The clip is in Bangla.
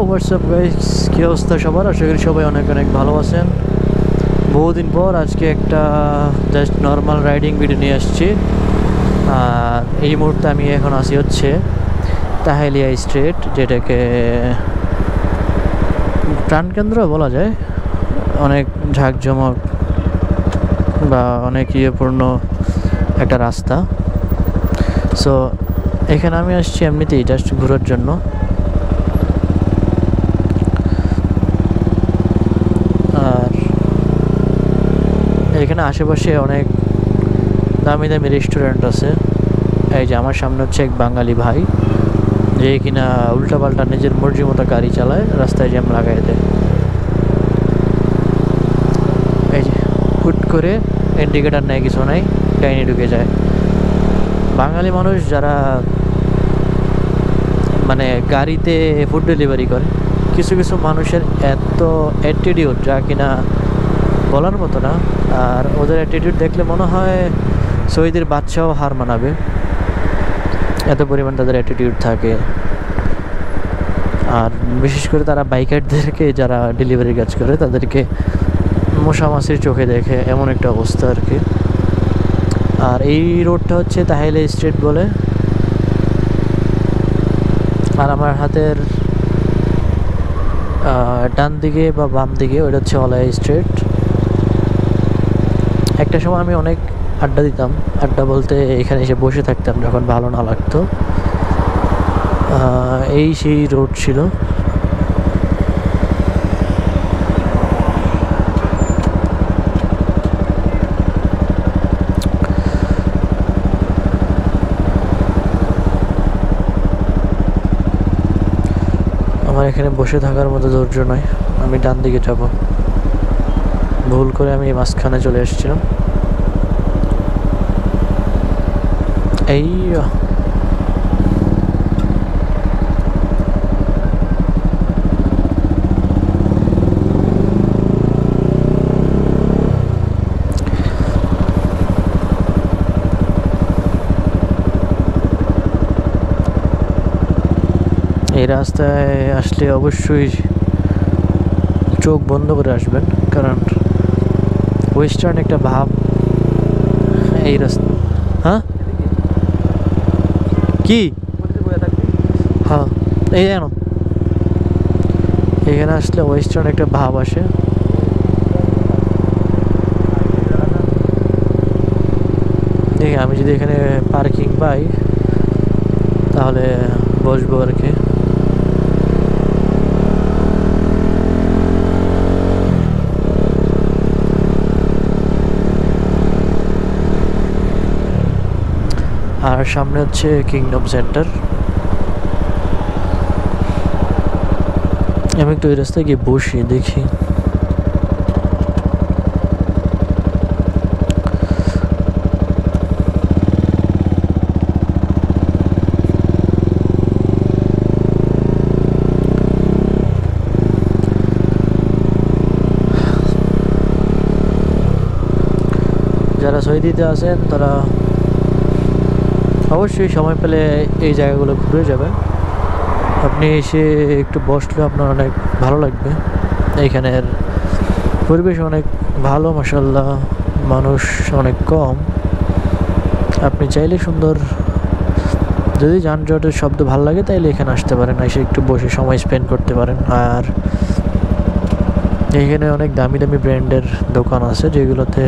হোয়াটসঅ্যাপ গাইস, কী অবস্থা সবার? আশা করি সবাই অনেক অনেক ভালো আছেন। বহুদিন পর আজকে একটা জাস্ট নর্মাল রাইডিং ভিডিও নিয়ে আসছি। আর এই মুহূর্তে আমি এখন আছি হচ্ছে তাহেলিয়া স্ট্রিট, যেটাকে প্রাণকেন্দ্র বলা যায়। অনেক ঝাঁকঝমক বা অনেক ইয়েপূর্ণ একটা রাস্তা। সো এখানে আমি আসছি এমনিতেই জাস্ট ঘোরার জন্য। আর এখানে আশেপাশে অনেক দামি দামি রেস্টুরেন্ট আছে। এই যে আমার সামনে হচ্ছে এক বাঙালি ভাই, যে কিনা উল্টাপাল্টা নিজের মর্জি মতো গাড়ি চালায়, রাস্তায় জ্যাম লাগাই দেয়। এই যে হুট করে ইন্ডিকেটার নেয়, কিছু নাই, গাড়ি ঢুকে যায়। বাঙালি মানুষ যারা মানে গাড়িতে ফুড ডেলিভারি করে, কিছু কিছু মানুষের এত অ্যাটিটিউড যা কিনা বলার মতো না। আর ওদের অ্যাটিটিউড দেখলে মনে হয় সৌদির বাচ্চাও হার মানাবে, এত পরিমাণ তাদের অ্যাটিটিউড থাকে। আর বিশেষ করে তারা বাইকারদেরকে, যারা ডেলিভারি কাজ করে, তাদেরকে মশামাছির চোখে দেখে, এমন একটা অবস্থা আর কি। আর এই রোডটা হচ্ছে তাহেলিয়া স্ট্রিট বলে। আর আমার হাতের ডান দিকে বা বাম দিকে ওইটা হচ্ছে অলায়া স্ট্রিট। একটা সময় আমি অনেক আড্ডা দিতাম। আড্ডা বলতে এখানে এসে বসে থাকতাম যখন ভালো না লাগতো। এই সেই রোড ছিল। আমার এখানে বসে থাকার মতো ধৈর্য নয়, আমি ডান দিকে যাব। ভুল করে আমি মাঝখানে চলে এসেছিলাম। এই এই রাস্তায় আসলে অবশ্যই চোখ বন্ধ করে আসবেন, কারণ ওয়েস্টার্ন একটা ভাব এই রাস্তা। হ্যাঁ কি? হ্যাঁ, এই জানো, এখানে আসলে ওয়েস্টার্ন একটা ভাব আসে। দেখি আমি যদি এখানে পার্কিং পাই তাহলে বসবো আর কি। আর সামনে হচ্ছে কিংডম সেন্টার। আমি একটু এই রাস্তায় গিয়ে বসি, দেখি। যারা সৌদিতে আছেন তারা অবশ্যই সময় পেলে এই জায়গাগুলো ঘুরে যাবেন। আপনি এসে একটু বসলে আপনার অনেক ভালো লাগবে। এইখানের পরিবেশ অনেক ভালো, মাশাআল্লাহ, মানুষ অনেক কম। আপনি চাইলে সুন্দর, যদি যানজটের শব্দ ভালো লাগে তাইলে এখানে আসতে পারেন, এসে একটু বসে সময় স্পেন্ড করতে পারেন। আর এইখানে অনেক দামি দামি ব্র্যান্ডের দোকান আছে, যেগুলোতে